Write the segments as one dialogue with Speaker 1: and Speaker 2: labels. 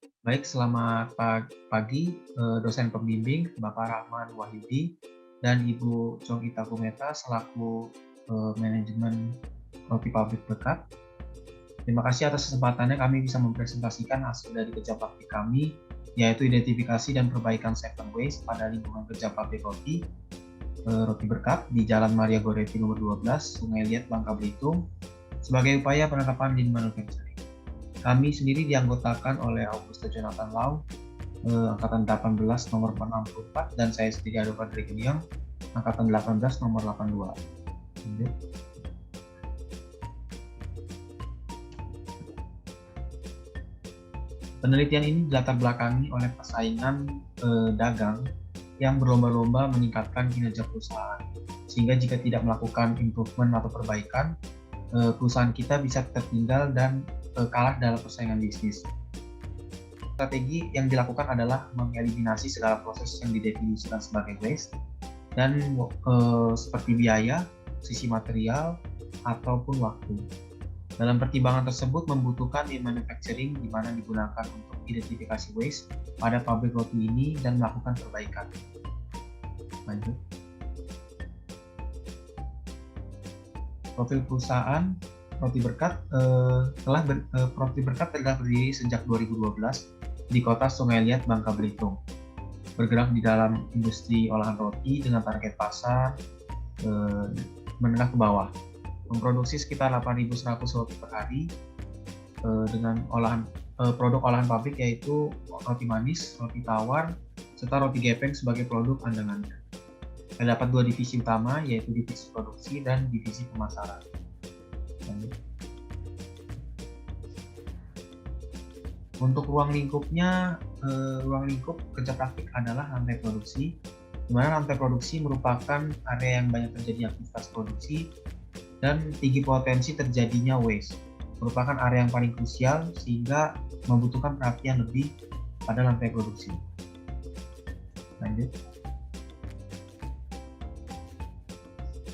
Speaker 1: Baik, selamat pagi, dosen pembimbing Bapak Rahman Wahyudi dan Ibu Chong Ita Kumeta selaku manajemen roti pabrik berkat. Terima kasih atas kesempatannya kami bisa mempresentasikan hasil dari kerja bakti kami, yaitu identifikasi dan perbaikan seven waste pada lingkungan kerja pabrik roti, roti berkat di Jalan Maria Goretti nomor 12, Sungai Liat, Bangka Belitung, sebagai upaya penerapan lean manufacturing. Kami sendiri dianggotakan oleh Augusto Jonathan Lau, angkatan 18 nomor 64, dan saya sendiri Ado Fadri Geniang, angkatan 18 nomor 82. Lanjut. Penelitian ini dilatar belakangi oleh persaingan dagang yang berlomba-lomba meningkatkan kinerja perusahaan, sehingga jika tidak melakukan improvement atau perbaikan, perusahaan kita bisa tertinggal dan kalah dalam persaingan bisnis. Strategi yang dilakukan adalah mengeliminasi segala proses yang didefinisikan sebagai waste dan seperti biaya, sisi material, ataupun waktu. Dalam pertimbangan tersebut membutuhkan lean manufacturing di mana digunakan untuk identifikasi waste pada pabrik roti ini dan melakukan perbaikan. Lanjut. Profil perusahaan Roti Berkat Roti Berkat telah berdiri sejak 2012 di kota Sungai Liat, Bangka Belitung. Bergerak di dalam industri olahan roti dengan target pasar menengah ke bawah. Memproduksi sekitar 8.100 roti per hari dengan produk olahan pabrik yaitu roti manis, roti tawar, serta roti gepeng sebagai produk andalannya. Terdapat dua divisi utama yaitu divisi produksi dan divisi pemasaran. Untuk ruang lingkup kerja praktik adalah lantai produksi, di mana lantai produksi merupakan area yang banyak terjadi aktivitas produksi dan tinggi potensi terjadinya waste. Merupakan area yang paling krusial sehingga membutuhkan perhatian lebih pada lantai produksi. Lanjut.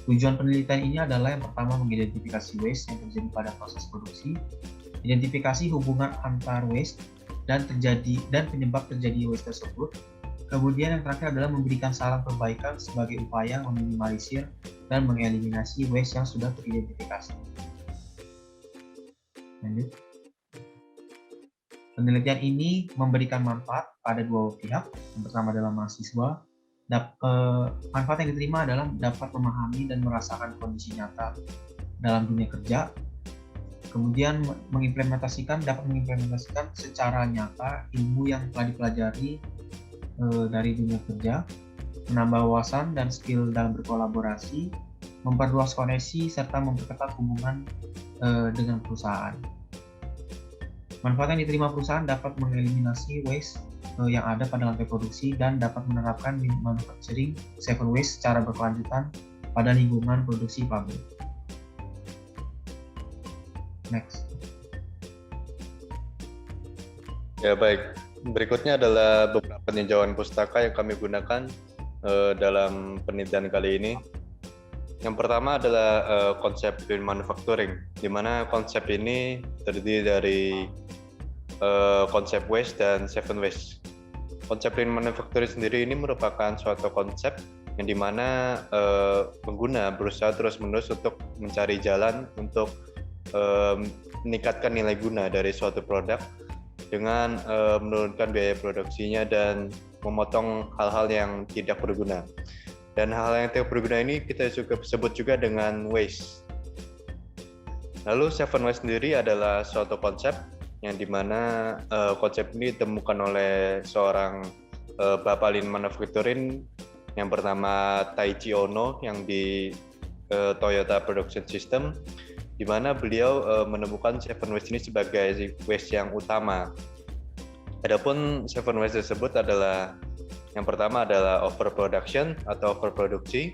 Speaker 1: Tujuan penelitian ini adalah yang pertama mengidentifikasi waste yang terjadi pada proses produksi, identifikasi hubungan antar waste dan penyebab terjadi waste tersebut. Kemudian yang terakhir adalah memberikan saran perbaikan sebagai upaya meminimalisir dan mengeliminasi waste yang sudah teridentifikasi. Lanjut. Penelitian ini memberikan manfaat pada dua pihak. Yang pertama adalah mahasiswa. Manfaat yang diterima adalah dapat memahami dan merasakan kondisi nyata dalam dunia kerja. Kemudian dapat mengimplementasikan secara nyata ilmu yang telah dipelajari dari dunia kerja, menambah wawasan dan skill dalam berkolaborasi, memperluas koneksi, serta memperketat hubungan dengan perusahaan. Manfaat yang diterima perusahaan dapat mengeliminasi waste yang ada pada lantai produksi dan dapat menerapkan lean manufacturing seven waste secara berkelanjutan pada lingkungan produksi pabrik. Next.
Speaker 2: Ya baik, berikutnya adalah beberapa peninjauan pustaka yang kami gunakan dalam penelitian kali ini. Yang pertama adalah konsep lean manufacturing, di mana konsep ini terdiri dari konsep waste dan seven waste. Konsep lean manufacturing sendiri ini merupakan suatu konsep yang dimana pengguna berusaha terus-menerus untuk mencari jalan untuk meningkatkan nilai guna dari suatu produk dengan menurunkan biaya produksinya dan memotong hal-hal yang tidak berguna. Dan hal-hal yang tidak berguna ini kita juga sebut juga dengan waste. Lalu seven waste sendiri adalah suatu konsep yang dimana konsep ini ditemukan oleh seorang bapak lean manufacturing yang bernama Taichi Ono yang di Toyota Production System, di mana beliau menemukan seven waste ini sebagai waste yang utama. Adapun seven waste tersebut adalah yang pertama adalah overproduction atau overproduksi,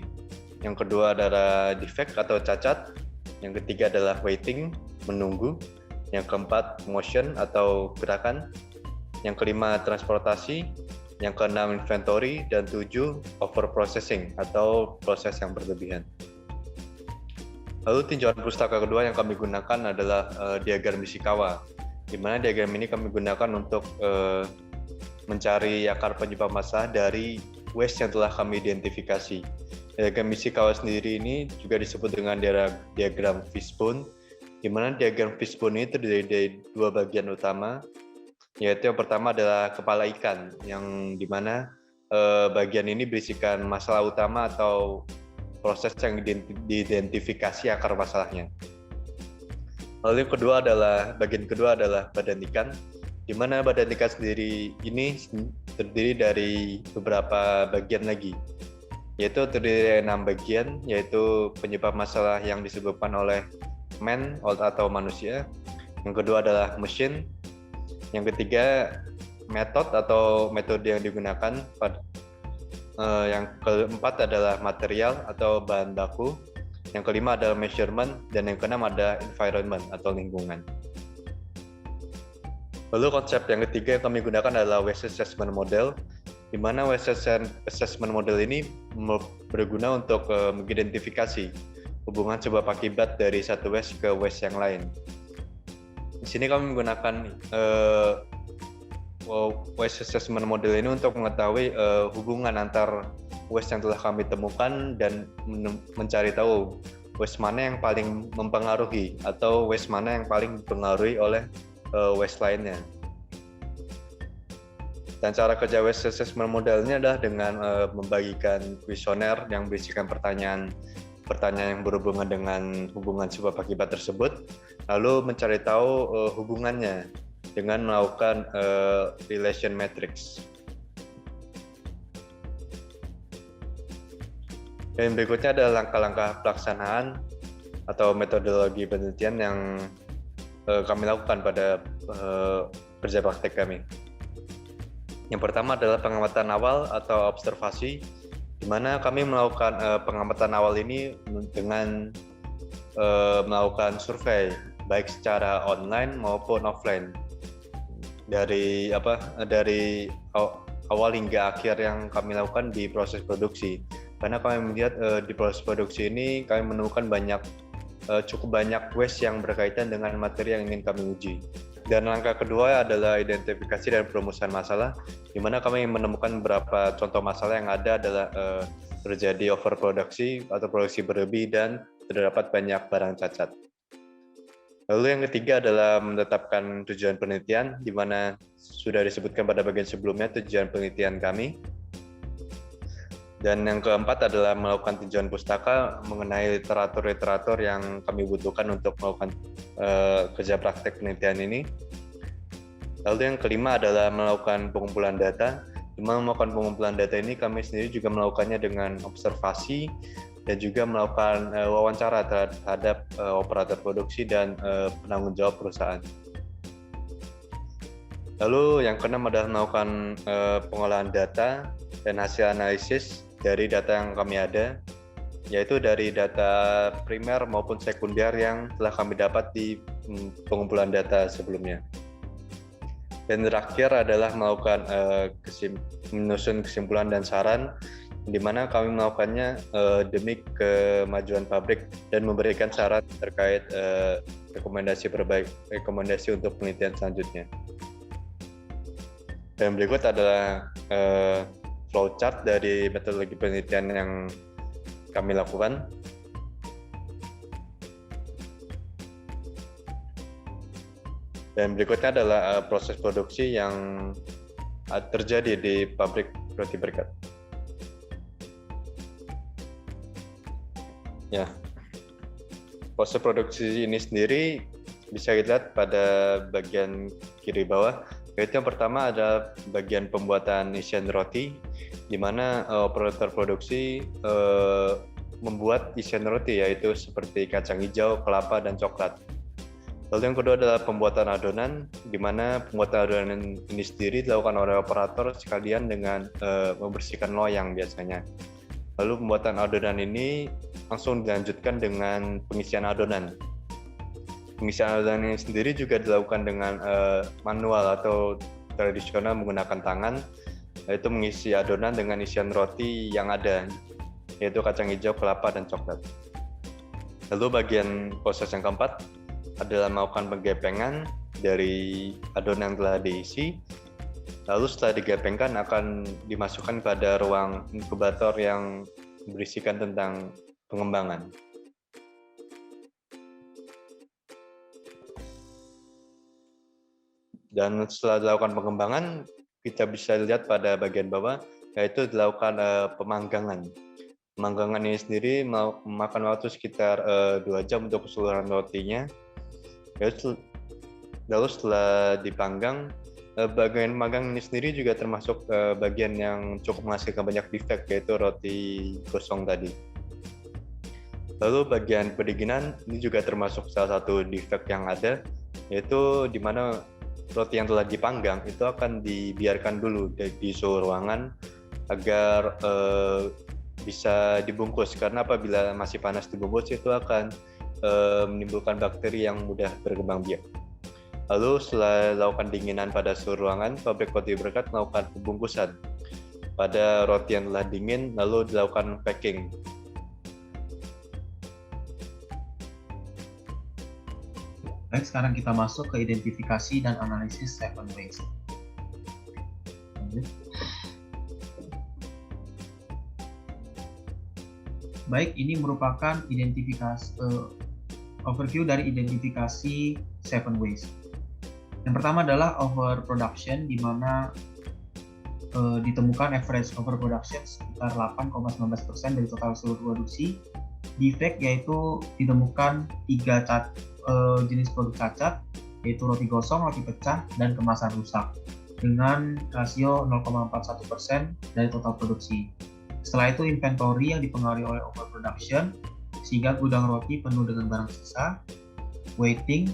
Speaker 2: yang kedua adalah defect atau cacat, yang ketiga adalah waiting, menunggu, yang keempat motion atau gerakan, yang kelima transportasi, yang keenam inventory, dan tujuh overprocessing atau proses yang berlebihan. Lalu tinjauan pustaka kedua yang kami gunakan adalah diagram Ishikawa, di mana diagram ini kami gunakan untuk mencari akar penyebab masalah dari waste yang telah kami identifikasi. Diagram Ishikawa sendiri ini juga disebut dengan diagram fishbone, di mana diagram fishbone ini terdiri dari dua bagian utama, yaitu yang pertama adalah kepala ikan, yang dimana bagian ini berisikan masalah utama atau proses yang diidentifikasi akar masalahnya. Lalu bagian kedua adalah badan ikan, di mana badan ikan sendiri ini terdiri dari beberapa bagian lagi, yaitu terdiri dari 6 bagian, yaitu penyebab masalah yang disebabkan oleh man atau manusia. Yang kedua adalah mesin. Yang ketiga metode yang digunakan. Yang keempat adalah material atau bahan baku. Yang kelima adalah measurement, dan yang keenam ada environment atau lingkungan. Lalu konsep yang ketiga yang kami gunakan adalah waste assessment model, di mana waste assessment model ini berguna untuk mengidentifikasi hubungan sebab akibat dari satu waste ke waste yang lain. Di sini kami menggunakan waste assessment model ini untuk mengetahui hubungan antar waste yang telah kami temukan dan mencari tahu waste mana yang paling mempengaruhi atau waste mana yang paling dipengaruhi oleh waste lainnya. Dan cara kerja waste assessment modelnya adalah dengan membagikan kuesioner yang berisikan pertanyaan yang berhubungan dengan hubungan sebab akibat tersebut, lalu mencari tahu hubungannya dengan melakukan relation matrix. Dan berikutnya adalah langkah-langkah pelaksanaan atau metodologi penelitian yang kami lakukan pada kerja praktek kami. Yang pertama adalah pengamatan awal atau observasi, di mana kami melakukan pengamatan awal ini dengan melakukan survei baik secara online maupun offline dari awal hingga akhir yang kami lakukan di proses produksi. Karena kami melihat di proses produksi ini kami menemukan cukup banyak waste yang berkaitan dengan materi yang ingin kami uji. Dan langkah kedua adalah identifikasi dan perumusan masalah, di mana kami menemukan beberapa contoh masalah yang ada adalah terjadi overproduksi atau produksi berlebih dan terdapat banyak barang cacat. Lalu yang ketiga adalah menetapkan tujuan penelitian, di mana sudah disebutkan pada bagian sebelumnya tujuan penelitian kami. Dan yang keempat adalah melakukan tinjauan pustaka mengenai literatur yang kami butuhkan untuk melakukan kerja praktek penelitian ini. Lalu yang kelima adalah melakukan pengumpulan data. Di mana melakukan pengumpulan data ini kami sendiri juga melakukannya dengan observasi dan juga melakukan wawancara terhadap operator produksi dan penanggung jawab perusahaan. Lalu yang keenam adalah melakukan pengolahan data dan hasil analisis dari data yang kami ada, yaitu dari data primer maupun sekunder yang telah kami dapat di pengumpulan data sebelumnya. Dan terakhir adalah melakukan menyusun kesimpulan dan saran, di mana kami melakukannya demi kemajuan pabrik dan memberikan saran terkait rekomendasi untuk penelitian selanjutnya. Dan berikut adalah flowchart dari metodologi penelitian yang kami lakukan. Dan berikutnya adalah proses produksi yang terjadi di pabrik roti berkat. Ya, proses produksi ini sendiri bisa dilihat pada bagian kiri bawah. Yaitu yang pertama adalah bagian pembuatan isian roti, di mana operator produksi membuat isian roti, yaitu seperti kacang hijau, kelapa, dan coklat. Lalu yang kedua adalah pembuatan adonan, di mana pembuatan adonan ini sendiri dilakukan oleh operator sekalian dengan membersihkan loyang biasanya. Lalu pembuatan adonan ini langsung dilanjutkan dengan pengisian adonan. Pengisian adonan ini sendiri juga dilakukan dengan manual atau tradisional menggunakan tangan, yaitu mengisi adonan dengan isian roti yang ada, yaitu kacang hijau, kelapa, dan coklat. Lalu bagian proses yang keempat adalah melakukan penggepengan, dari adonan yang telah diisi. Lalu setelah digepengkan akan dimasukkan pada ruang inkubator yang berisikan tentang pengembangan. Dan setelah dilakukan pengembangan, kita bisa lihat pada bagian bawah, yaitu dilakukan pemanggangan. Pemanggangan ini sendiri memakan waktu sekitar 2 jam untuk keseluruhan rotinya. Lalu setelah dipanggang, bagian pemanggang ini sendiri juga termasuk bagian yang cukup menghasilkan banyak defek, yaitu roti gosong tadi. Lalu bagian pendinginan ini juga termasuk salah satu defek yang ada, yaitu di mana roti yang telah dipanggang itu akan dibiarkan dulu di suhu ruangan agar bisa dibungkus, karena apabila masih panas dibungkus itu akan menimbulkan bakteri yang mudah berkembang biak. Lalu setelah dilakukan dinginan pada suhu ruangan, pabrik roti berkat melakukan pembungkusan pada roti yang telah dingin, lalu dilakukan packing.
Speaker 1: Baik, sekarang kita masuk ke identifikasi dan analisis 7 ways. Baik, ini merupakan identifikasi overview dari identifikasi 7 ways. Yang pertama adalah overproduction, di mana ditemukan average overproduction sekitar 8,19% dari total seluruh produksi. Defect yaitu ditemukan 3 jenis produk cacat, yaitu roti gosong, roti pecah, dan kemasan rusak, dengan rasio 0,41% dari total produksi. Setelah itu inventory yang dipengaruhi oleh overproduction, sehingga gudang roti penuh dengan barang sisa. Waiting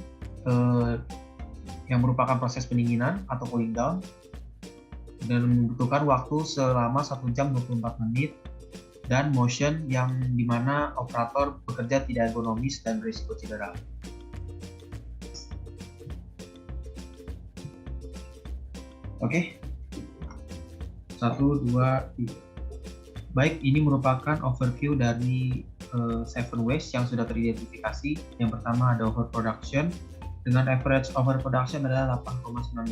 Speaker 1: yang merupakan proses pendinginan atau cooling down dan membutuhkan waktu selama 1 jam 24 menit, dan motion yang dimana operator bekerja tidak ergonomis dan berisiko cedera. Oke, 1, 2, 3. Baik, ini merupakan overview dari 7 ways yang sudah teridentifikasi. Yang pertama ada overproduction, dengan average overproduction adalah 8,19%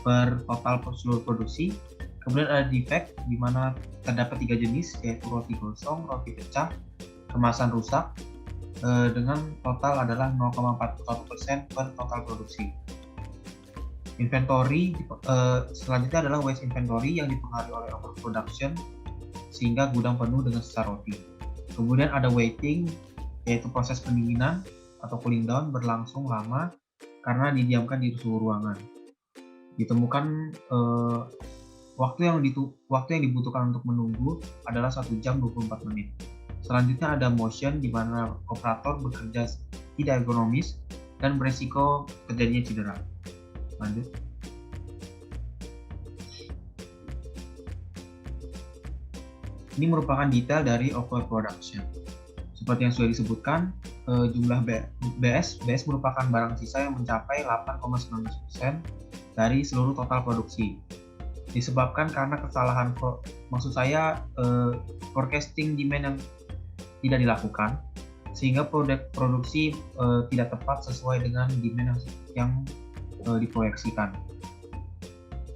Speaker 1: per total seluruh produksi. Kemudian ada defect, di mana terdapat 3 jenis, yaitu roti gosong, roti pecah, kemasan rusak, dengan total adalah 0,41% per total produksi. Inventory selanjutnya adalah waste inventory yang dipengaruhi oleh overproduction, sehingga gudang penuh dengan sisa roti. Kemudian ada waiting, yaitu proses pendinginan atau cooling down berlangsung lama karena didiamkan di suhu ruangan. Ditemukan waktu yang dibutuhkan untuk menunggu adalah 1 jam 24 menit. Selanjutnya ada motion, di mana operator bekerja tidak ergonomis dan beresiko terjadinya cedera. Lanjut. Ini merupakan detail dari overproduction. Seperti yang sudah disebutkan, jumlah BS merupakan barang sisa yang mencapai 8,19% dari seluruh total produksi. Disebabkan karena kesalahan, forecasting demand yang tidak dilakukan, sehingga produksi tidak tepat sesuai dengan demand yang diproyeksikan.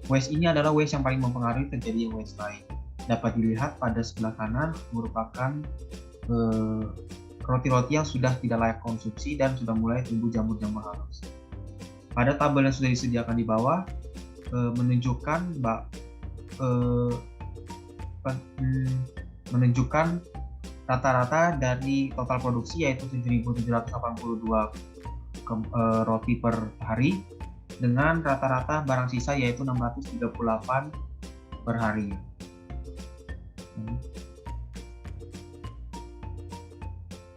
Speaker 1: Waste ini adalah waste yang paling mempengaruhi terjadinya waste lain. Dapat dilihat pada sebelah kanan merupakan roti-roti yang sudah tidak layak konsumsi dan sudah mulai tumbuh jamur-jamur halus. Pada tabel yang sudah disediakan di bawah menunjukkan rata-rata dari total produksi, yaitu 7.782 roti per hari, dengan rata-rata barang sisa yaitu 638 per hari.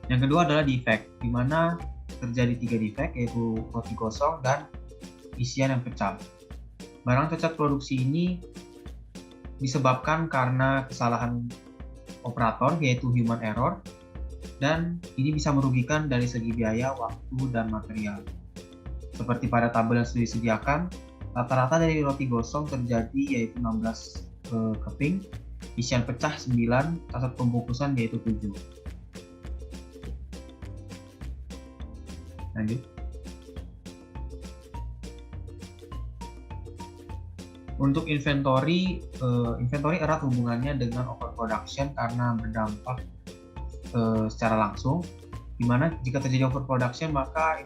Speaker 1: Yang kedua adalah defect, di mana terjadi 3 defect, yaitu roti gosong dan isian yang pecah. Barang cacat produksi ini disebabkan karena kesalahan operator, yaitu human error, dan ini bisa merugikan dari segi biaya, waktu, dan material. Seperti pada tabel yang sudah disediakan, rata-rata dari roti gosong terjadi yaitu 16 keping, isian pecah 9, cacat pembungkusan yaitu 7. Lanjut. Untuk inventory erat hubungannya dengan overproduction karena berdampak secara langsung, di mana jika terjadi overproduction maka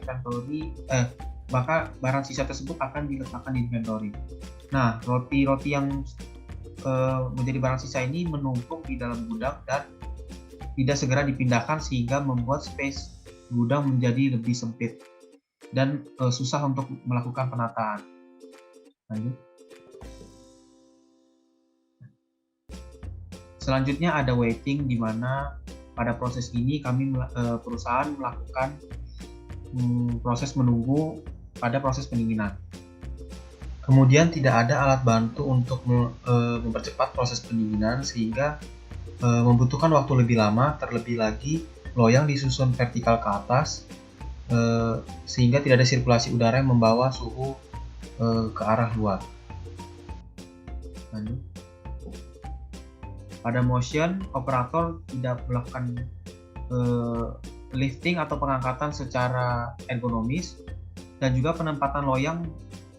Speaker 1: barang sisa tersebut akan diletakkan di inventory. Nah, roti-roti yang menjadi barang sisa ini menumpuk di dalam gudang dan tidak segera dipindahkan sehingga membuat space gudang menjadi lebih sempit dan susah untuk melakukan penataan. Lanjut. Selanjutnya ada waiting, di mana pada proses ini perusahaan melakukan proses menunggu pada proses pendinginan. Kemudian tidak ada alat bantu untuk mempercepat proses pendinginan sehingga membutuhkan waktu lebih lama, terlebih lagi loyang disusun vertikal ke atas sehingga tidak ada sirkulasi udara yang membawa suhu ke arah luar. Lanjut. Pada motion, operator tidak melakukan lifting atau pengangkatan secara ergonomis, dan juga penempatan loyang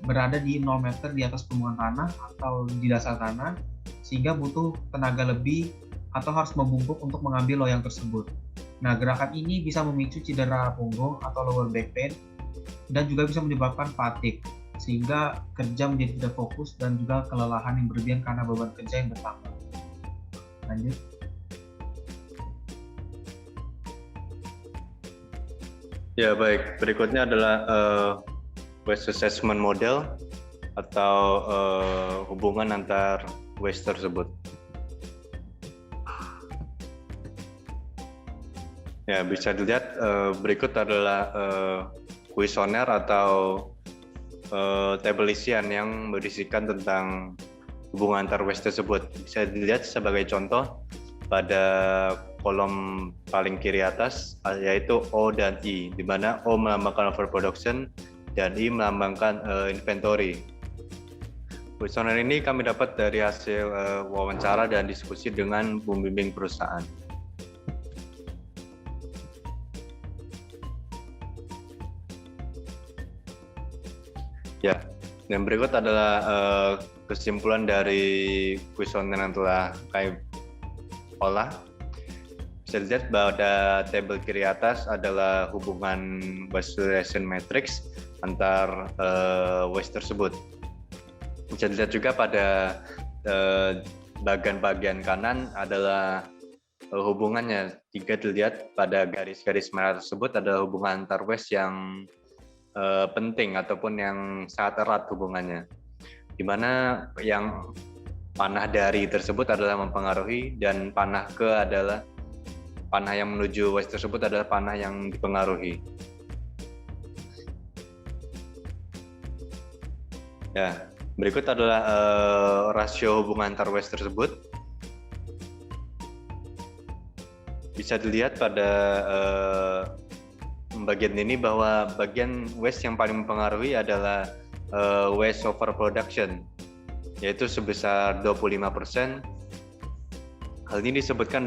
Speaker 1: berada di 0 meter di atas permukaan tanah atau di dasar tanah, sehingga butuh tenaga lebih atau harus membungkuk untuk mengambil loyang tersebut. Nah, gerakan ini bisa memicu cedera punggung atau lower back pain dan juga bisa menyebabkan fatigue, sehingga kerja menjadi tidak fokus dan juga kelelahan yang berlebihan karena beban kerja yang bertambah. Lanjut.
Speaker 2: Ya, baik. Berikutnya adalah waste assessment model atau hubungan antar waste tersebut. Ya, bisa dilihat berikut adalah kuesioner atau tabel isian yang berisikan tentang hubungan antar waste tersebut. Bisa dilihat sebagai contoh pada kolom paling kiri atas, yaitu O dan I, di mana O melambangkan overproduction dan I melambangkan inventory. Kuesioner ini kami dapat dari hasil wawancara dan diskusi dengan pembimbing perusahaan. Ya, dan berikut adalah kesimpulan dari kuesioner yang telah kami olah. Bisa dilihat pada tabel kiri atas adalah hubungan waste relation matrix antar waste tersebut. Bisa dilihat juga pada bagian kanan adalah hubungannya. Jika dilihat pada garis-garis merah tersebut adalah hubungan antar waste yang penting ataupun yang sangat erat hubungannya, di mana yang panah dari tersebut adalah mempengaruhi dan panah ke adalah panah yang menuju waste tersebut adalah panah yang dipengaruhi. Ya, berikut adalah rasio hubungan antar waste tersebut. Bisa dilihat pada bagian ini bahwa bagian waste yang paling mempengaruhi adalah waste overproduction, yaitu sebesar 25%. Hal ini disebutkan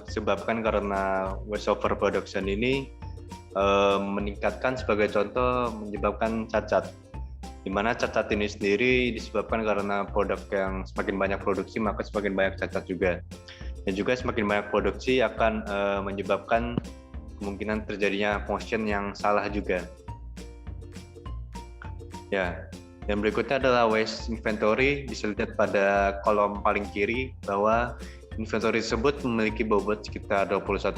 Speaker 2: disebabkan karena waste overproduction ini meningkatkan, sebagai contoh, menyebabkan cacat, di mana cacat ini sendiri disebabkan karena produk yang semakin banyak produksi maka semakin banyak cacat juga, dan juga semakin banyak produksi akan menyebabkan kemungkinan terjadinya motion yang salah juga. Ya, dan berikutnya adalah waste inventory. Bisa lihat pada kolom paling kiri bahwa inventory tersebut memiliki bobot sekitar 21%,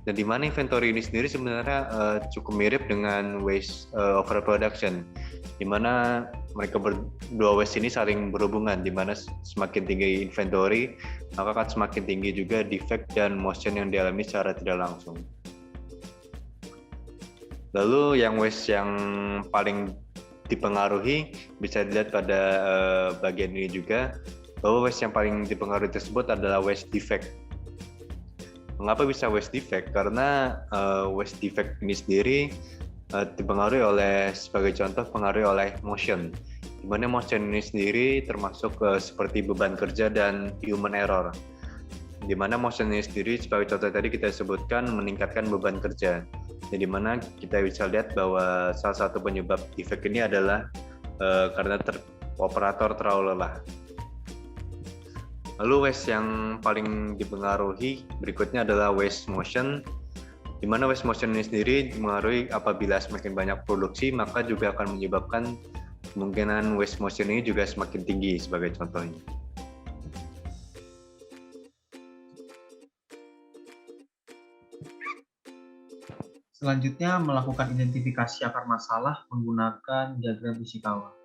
Speaker 2: dan di mana inventory ini sendiri sebenarnya cukup mirip dengan waste overproduction, di mana mereka berdua waste ini saling berhubungan, di mana semakin tinggi inventory maka akan semakin tinggi juga defect dan motion yang dialami secara tidak langsung. Lalu yang waste yang paling dipengaruhi bisa dilihat pada bagian ini juga, bahwa waste yang paling dipengaruhi tersebut adalah waste defect. Mengapa bisa waste defect? Karena waste defect ini sendiri dipengaruhi oleh, sebagai contoh, pengaruhi oleh motion, di mana motion ini sendiri termasuk seperti beban kerja dan human error, di mana motion ini sendiri sebagai contoh tadi kita sebutkan meningkatkan beban kerja. Jadi di mana kita bisa lihat bahwa salah satu penyebab defect ini adalah karena operator terlalu lelah. Lalu waste yang paling dipengaruhi berikutnya adalah waste motion, di mana waste motion ini sendiri dipengaruhi apabila semakin banyak produksi, maka juga akan menyebabkan kemungkinan waste motion ini juga semakin tinggi sebagai contohnya.
Speaker 1: Selanjutnya, melakukan identifikasi akar masalah menggunakan diagram Ishikawa.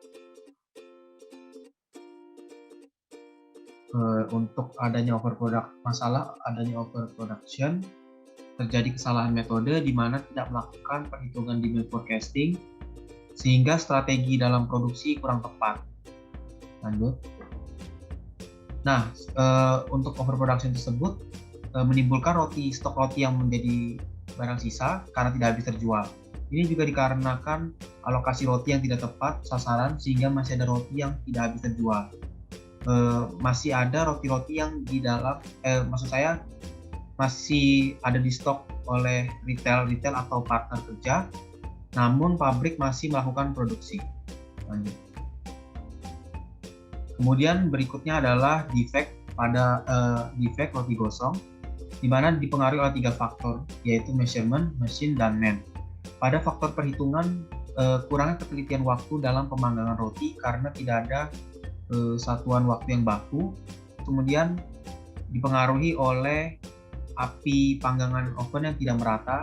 Speaker 1: Untuk adanya adanya overproduction, terjadi kesalahan metode di mana tidak melakukan perhitungan demand forecasting, sehingga strategi dalam produksi kurang tepat. Lanjut. Nah, untuk overproduction tersebut menimbulkan stok roti yang menjadi barang sisa karena tidak habis terjual. Ini juga dikarenakan alokasi roti yang tidak tepat sasaran, sehingga masih ada roti yang tidak habis terjual. Masih ada roti-roti yang di dalam, masih ada di stok oleh retail atau partner kerja, namun pabrik masih melakukan produksi. Lanjut. Kemudian berikutnya adalah defect roti gosong, di mana dipengaruhi oleh 3 faktor, yaitu measurement, mesin, dan man. Pada faktor perhitungan, kurangnya ketelitian waktu dalam pemanggangan roti karena tidak ada satuan waktu yang baku. Kemudian dipengaruhi oleh api panggangan oven yang tidak merata,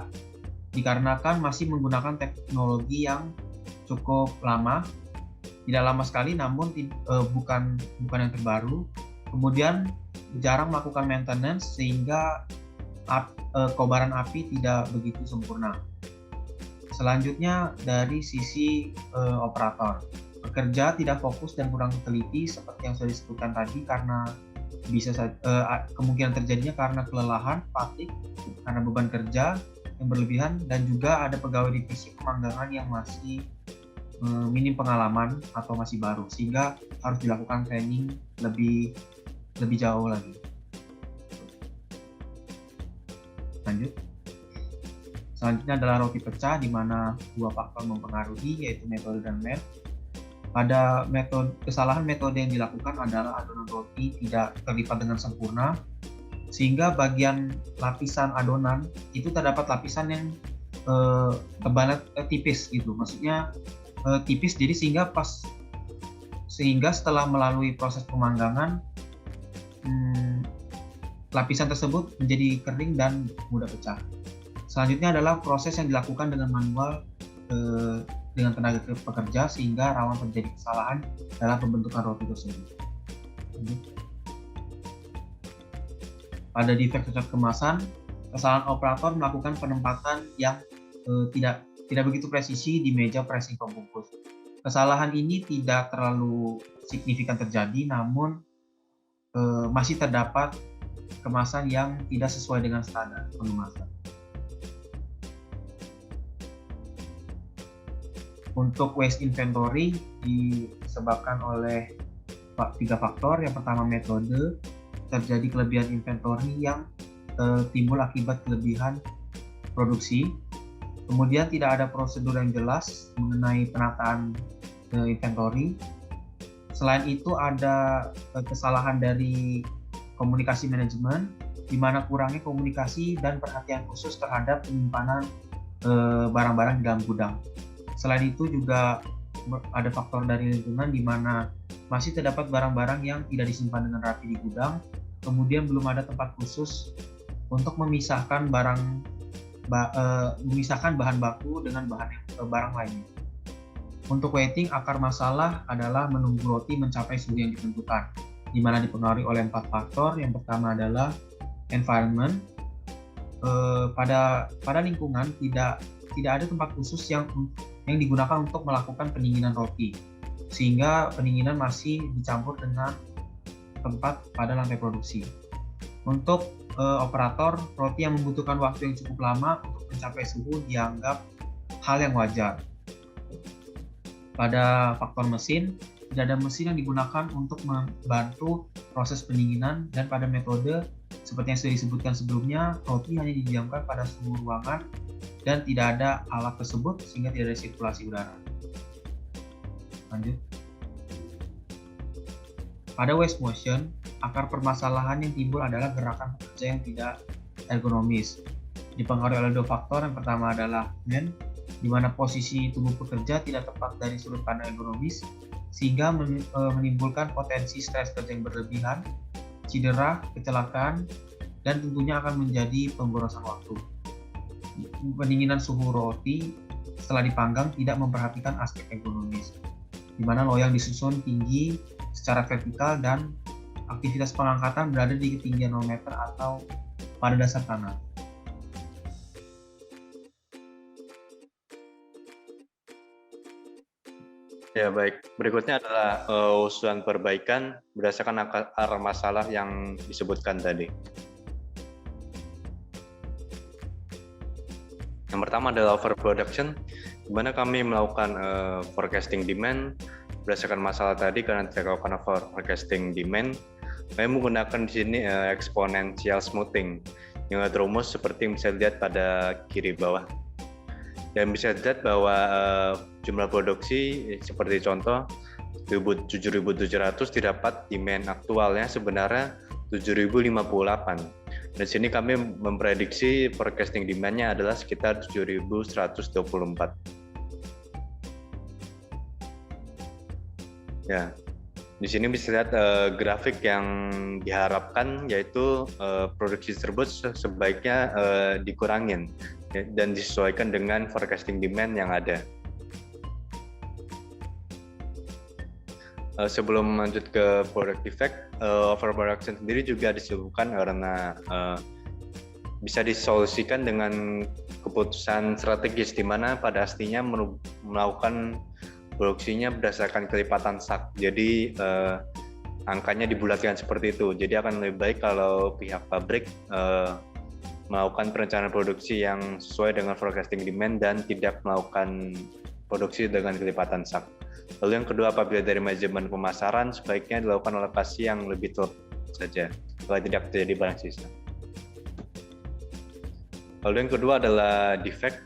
Speaker 1: dikarenakan masih menggunakan teknologi yang cukup lama, tidak lama sekali, namun bukan yang terbaru. Kemudian jarang melakukan maintenance, sehingga kobaran api tidak begitu sempurna. Selanjutnya dari sisi operator, pekerja tidak fokus dan kurang teliti seperti yang sudah disebutkan tadi, karena kemungkinan terjadinya karena kelelahan, fatigue, karena beban kerja yang berlebihan, dan juga ada pegawai divisi pemanggangan yang masih minim pengalaman atau masih baru, sehingga harus dilakukan training lebih jauh lagi. Lanjut. Selanjutnya adalah roti pecah, di mana 2 faktor mempengaruhi, yaitu metode dan man. Pada kesalahan metode yang dilakukan adalah adonan roti tidak terlipat dengan sempurna, sehingga bagian lapisan adonan itu terdapat lapisan yang tebalnya tipis gitu, maksudnya tipis, jadi sehingga setelah melalui proses pemanggangan, lapisan tersebut menjadi kering dan mudah pecah. Selanjutnya adalah proses yang dilakukan dengan manual dengan tenaga pekerja, sehingga rawan terjadi kesalahan dalam pembentukan roti tersebut. Pada defect cocok kemasan, kesalahan operator melakukan penempatan yang tidak begitu presisi di meja pressing pembungkus. Kesalahan ini tidak terlalu signifikan terjadi, namun masih terdapat kemasan yang tidak sesuai dengan standar pengemasan. Untuk waste inventory disebabkan oleh 3 faktor. Yang pertama, metode. Terjadi kelebihan inventory yang timbul akibat kelebihan produksi. Kemudian tidak ada prosedur yang jelas mengenai penataan inventory. Selain itu ada kesalahan dari komunikasi manajemen, di mana kurangnya komunikasi dan perhatian khusus terhadap penyimpanan barang-barang di dalam gudang. Selain itu juga ada faktor dari lingkungan, di mana masih terdapat barang-barang yang tidak disimpan dengan rapi di gudang, kemudian belum ada tempat khusus untuk memisahkan bahan baku dengan barang lainnya. Untuk waiting, akar masalah adalah menunggu roti mencapai suhu yang ditentukan, di mana dipengaruhi oleh 4 faktor. Yang pertama adalah environment. Pada lingkungan tidak ada tempat khusus yang digunakan untuk melakukan pendinginan roti, sehingga pendinginan masih dicampur dengan tempat pada lantai produksi. Untuk operator, roti yang membutuhkan waktu yang cukup lama untuk mencapai suhu dianggap hal yang wajar. Pada faktor mesin, tidak ada mesin yang digunakan untuk membantu proses pendinginan, dan pada metode seperti yang sudah disebutkan sebelumnya, roti hanya didiamkan pada suhu ruangan dan tidak ada alat tersebut, sehingga tidak ada sirkulasi udara. Lanjut. Pada waste motion, akar permasalahan yang timbul adalah gerakan pekerja yang tidak ergonomis. Dipengaruhi oleh dua faktor. Yang pertama adalah man, di mana posisi tubuh pekerja tidak tepat dari sudut pandang ergonomis, sehingga menimbulkan potensi stres kerja yang berlebihan, cedera, kecelakaan, dan tentunya akan menjadi pemborosan waktu. Pendinginan suhu roti setelah dipanggang tidak memperhatikan aspek ergonomis, di mana loyang disusun tinggi secara vertikal dan aktivitas pengangkatan berada di ketinggian 0 meter atau pada dasar tanah.
Speaker 2: Ya, baik. Berikutnya adalah usulan perbaikan berdasarkan akar masalah yang disebutkan tadi. Yang pertama adalah overproduction, di mana kami melakukan forecasting demand berdasarkan masalah tadi. Karena tidak melakukan forecasting demand, kami menggunakan di sini exponential smoothing yang terumus seperti yang bisa dilihat pada kiri bawah. Dan bisa dilihat bahwa jumlah produksi seperti contoh 7.700 didapat demand aktualnya sebenarnya 7.058. Dan sini kami memprediksi forecasting demand-nya adalah sekitar 7.124. Ya, di sini bisa lihat grafik yang diharapkan, yaitu produksi tersebut sebaiknya dikurangin dan disesuaikan dengan forecasting demand yang ada. Sebelum lanjut ke product defect, overproduction sendiri juga disebabkan karena bisa disolusikan dengan keputusan strategis, di mana pada aslinya melakukan produksinya berdasarkan kelipatan sak. Jadi angkanya dibulatkan seperti itu. Jadi akan lebih baik kalau pihak pabrik melakukan perencanaan produksi yang sesuai dengan forecasting demand dan tidak melakukan produksi dengan kelipatan sak. Lalu yang kedua, apabila dari manajemen pemasaran, sebaiknya dilakukan alokasi yang lebih tepat saja, supaya tidak terjadi barang sisa. Lalu yang kedua adalah defect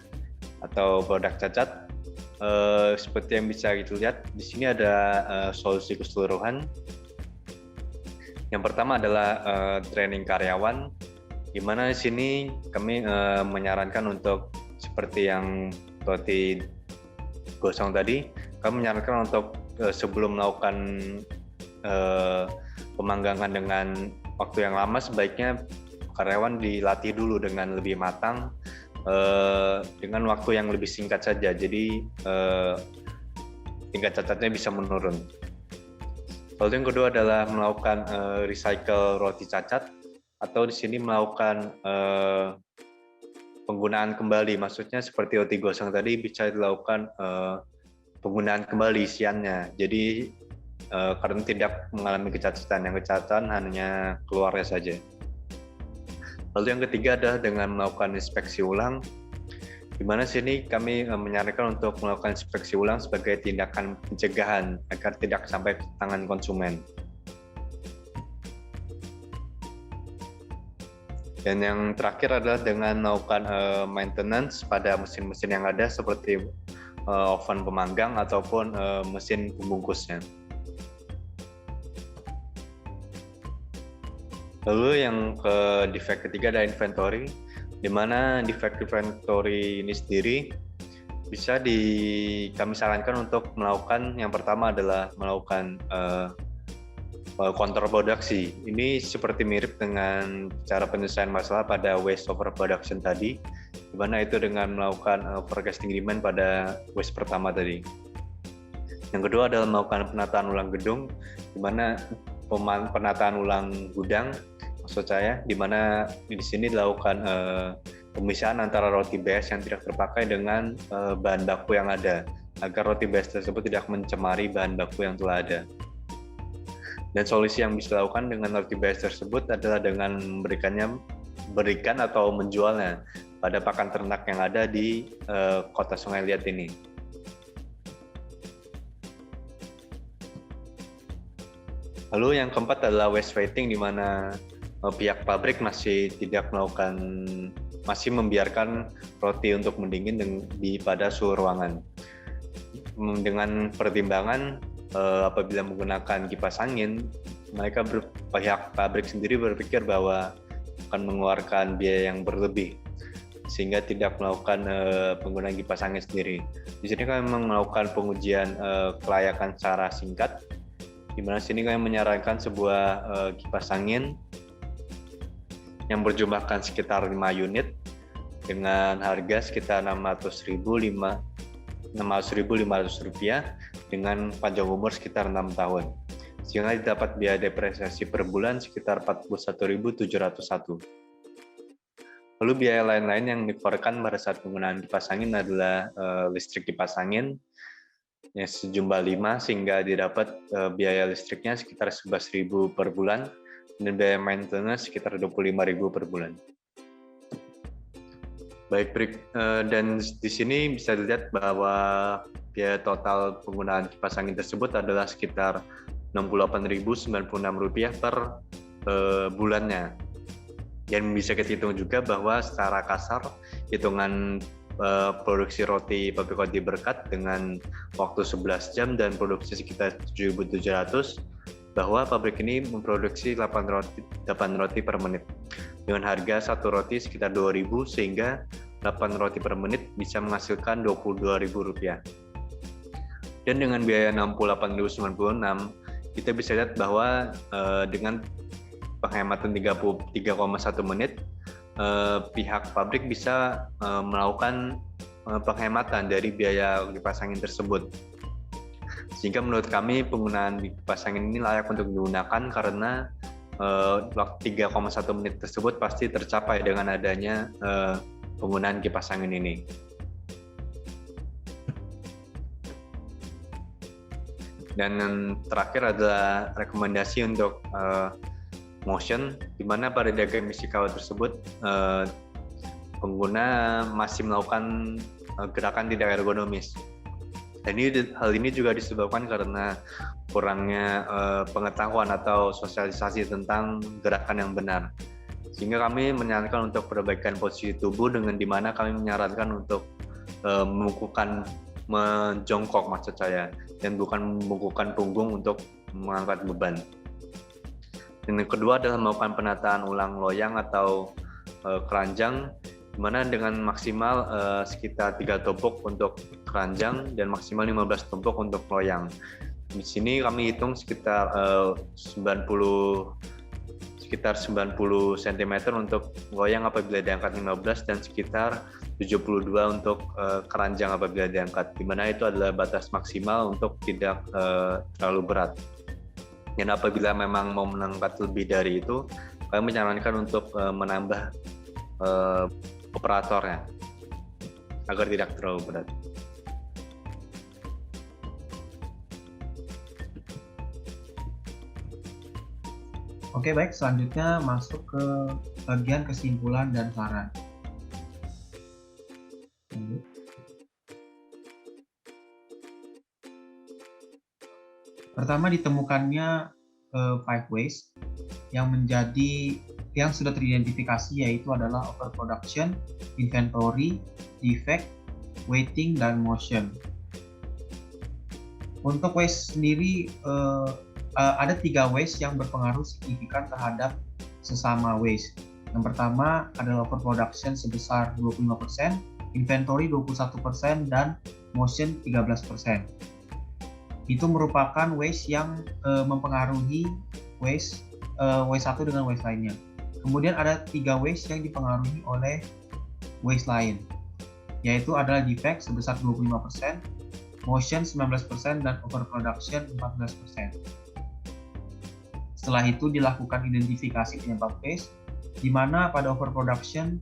Speaker 2: atau produk cacat. Seperti yang bisa kita lihat, di sini ada solusi keseluruhan. Yang pertama adalah training karyawan, di mana di sini kami menyarankan untuk seperti yang roti gosong tadi, kami menyarankan untuk sebelum melakukan pemanggangan dengan waktu yang lama, sebaiknya karyawan dilatih dulu dengan lebih matang dengan waktu yang lebih singkat saja. Jadi tingkat cacatnya bisa menurun. Lalu yang kedua adalah melakukan recycle roti cacat, atau di sini melakukan penggunaan kembali. Maksudnya seperti roti gosong tadi bisa dilakukan penggunaan kembali isiannya. Jadi karena tidak mengalami kecacatan, yang kecacatan hanya keluarnya saja. Lalu yang ketiga adalah dengan melakukan inspeksi ulang, di mana sini kami menyarankan untuk melakukan inspeksi ulang sebagai tindakan pencegahan agar tidak sampai ke tangan konsumen. Dan yang terakhir adalah dengan melakukan maintenance pada mesin-mesin yang ada seperti oven pemanggang ataupun mesin pembungkusnya. Lalu yang ke defect ketiga ada inventory, di mana defect inventory ini sendiri bisa kami sarankan untuk melakukan, yang pertama adalah melakukan kontrol produksi. Ini seperti mirip dengan cara penyelesaian masalah pada waste overproduction tadi, di mana itu dengan melakukan forecasting demand pada waste pertama tadi. Yang kedua adalah melakukan penataan ulang gedung, di mana penataan ulang gudang, maksud saya, di mana di sini dilakukan pemisahan antara roti beas yang tidak terpakai dengan bahan baku yang ada, agar roti beas tersebut tidak mencemari bahan baku yang telah ada. Dan solusi yang bisa dilakukan dengan roti beas tersebut adalah dengan berikan atau menjualnya pada pakan ternak yang ada di kota Sungai Liat ini. Lalu yang keempat adalah waste rating, di mana pihak pabrik masih membiarkan roti untuk mendingin pada suhu ruangan. Dengan pertimbangan apabila menggunakan kipas angin, pihak pabrik sendiri berpikir bahwa akan mengeluarkan biaya yang berlebih, sehingga tidak melakukan penggunaan kipas angin sendiri. Di sini kami memang melakukan pengujian kelayakan secara singkat, di mana sini kami menyarankan sebuah kipas angin yang berjumlahkan sekitar 5 unit dengan harga sekitar Rp600.500 dengan panjang umur sekitar 6 tahun. Sehingga didapat biaya depresiasi per bulan sekitar Rp41.701. Lalu biaya lain-lain yang dikeluarkan pada saat penggunaan kipas angin adalah listrik kipas angin yang sejumlah 5, sehingga didapat biaya listriknya sekitar Rp11.000 per bulan dan biaya maintenance sekitar Rp25.000 per bulan. Baik, dan di sini bisa dilihat bahwa biaya total penggunaan kipas angin tersebut adalah sekitar Rp68.096 per bulannya. Dan bisa kita hitung juga bahwa secara kasar hitungan produksi pabrik roti Berkat dengan waktu 11 jam dan produksi sekitar 7.700, bahwa pabrik ini memproduksi 8 roti per menit dengan harga satu roti sekitar Rp2.000, sehingga 8 roti per menit bisa menghasilkan Rp22.000. Dan dengan biaya Rp68.096, kita bisa lihat bahwa dengan penghematan 33,1 menit, pihak pabrik bisa melakukan penghematan dari biaya kipas angin tersebut. Sehingga menurut kami penggunaan kipas angin ini layak untuk digunakan karena waktu 3,1 menit tersebut pasti tercapai dengan adanya penggunaan kipas angin ini. Dan yang terakhir adalah rekomendasi untuk motion, di mana pada diagram Ishikawa tersebut pengguna masih melakukan gerakan tidak ergonomis. Dan hal ini juga disebabkan karena kurangnya pengetahuan atau sosialisasi tentang gerakan yang benar. Sehingga kami menyarankan untuk perbaikan posisi tubuh, dengan dimana kami menyarankan untuk menjongkok maksud saya, dan bukan membungkukkan punggung untuk mengangkat beban. Dan yang kedua adalah melakukan penataan ulang loyang atau keranjang, di mana dengan maksimal sekitar 3 tumpuk untuk keranjang dan maksimal 15 tumpuk untuk loyang. Di sini kami hitung sekitar 90 cm untuk loyang apabila diangkat 15 dan sekitar 72 untuk keranjang apabila diangkat, di mana itu adalah batas maksimal untuk tidak terlalu berat. Dan apabila memang mau mengangkat lebih dari itu, kami menyarankan untuk menambah operatornya agar tidak terlalu berat.
Speaker 1: Oke, baik, selanjutnya masuk ke bagian kesimpulan dan saran. Pertama, ditemukannya 5 ways yang sudah teridentifikasi, yaitu adalah overproduction, inventory, defect, waiting, dan motion. Untuk waste sendiri ada 3 waste yang berpengaruh signifikan terhadap sesama waste. Yang pertama adalah overproduction sebesar 25%, inventory 21%, dan motion 13%. Itu merupakan waste yang mempengaruhi waste 1 dengan waste lainnya. Kemudian ada 3 waste yang dipengaruhi oleh waste lain, yaitu adalah defect sebesar 25%, motion 19%, dan overproduction 14%. Setelah itu dilakukan identifikasi penyebab waste, di mana pada overproduction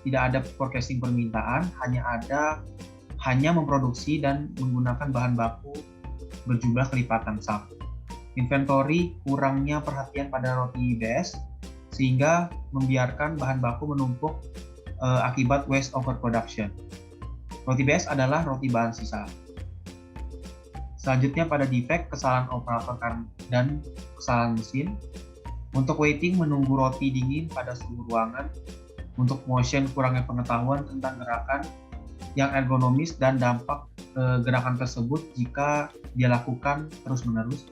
Speaker 1: tidak ada forecasting permintaan, hanya memproduksi dan menggunakan bahan baku berjumlah kelipatan SAP. Inventory, kurangnya perhatian pada roti BS, sehingga membiarkan bahan baku menumpuk akibat waste overproduction. Roti BS adalah roti bahan sisa. Selanjutnya pada defect, kesalahan operator dan kesalahan mesin. Untuk waiting, menunggu roti dingin pada suhu ruangan. Untuk motion, kurangnya pengetahuan tentang gerakan yang ergonomis dan dampak gerakan tersebut jika dilakukan terus-menerus.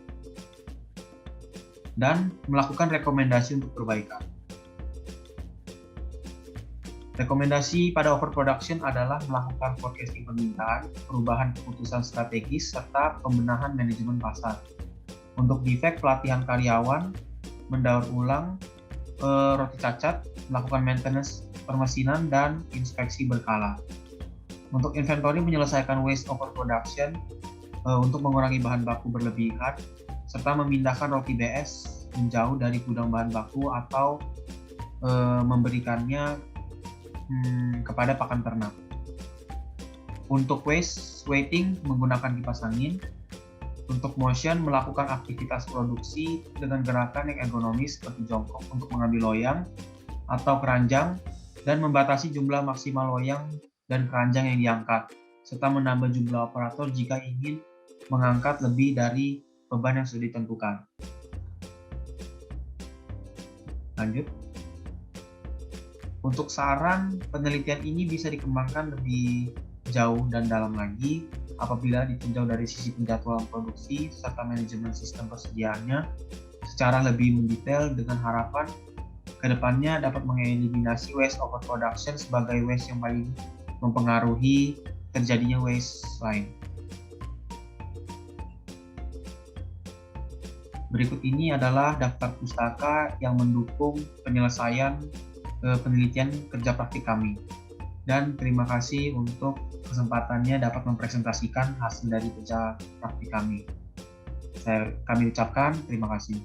Speaker 1: dan melakukan rekomendasi untuk perbaikan. Rekomendasi pada overproduction adalah melakukan forecasting permintaan, perubahan keputusan strategis, serta pembenahan manajemen pasar. Untuk defect, pelatihan karyawan, mendaur ulang roti cacat, melakukan maintenance permesinan, dan inspeksi berkala. Untuk inventory, menyelesaikan waste overproduction untuk mengurangi bahan baku berlebihan, serta memindahkan roti BS menjauh dari gudang bahan baku atau memberikannya kepada pakan ternak. Untuk waste weighting, menggunakan kipas angin. Untuk motion, melakukan aktivitas produksi dengan gerakan yang ergonomis seperti jongkok untuk mengambil loyang atau keranjang, dan membatasi jumlah maksimal loyang dan keranjang yang diangkat, serta menambah jumlah operator jika ingin mengangkat lebih dari beban yang sudah ditentukan. Lanjut. Untuk saran, penelitian ini bisa dikembangkan lebih jauh dan dalam lagi apabila ditinjau dari sisi penjadwalan produksi serta manajemen sistem persediaannya secara lebih mendetail, dengan harapan kedepannya dapat mengeliminasi waste overproduction sebagai waste yang paling mempengaruhi terjadinya waste lain. Berikut ini adalah daftar pustaka yang mendukung penyelesaian penelitian kerja praktik kami. Dan terima kasih untuk kesempatannya dapat mempresentasikan hasil dari kerja praktik kami. Kami ucapkan terima kasih.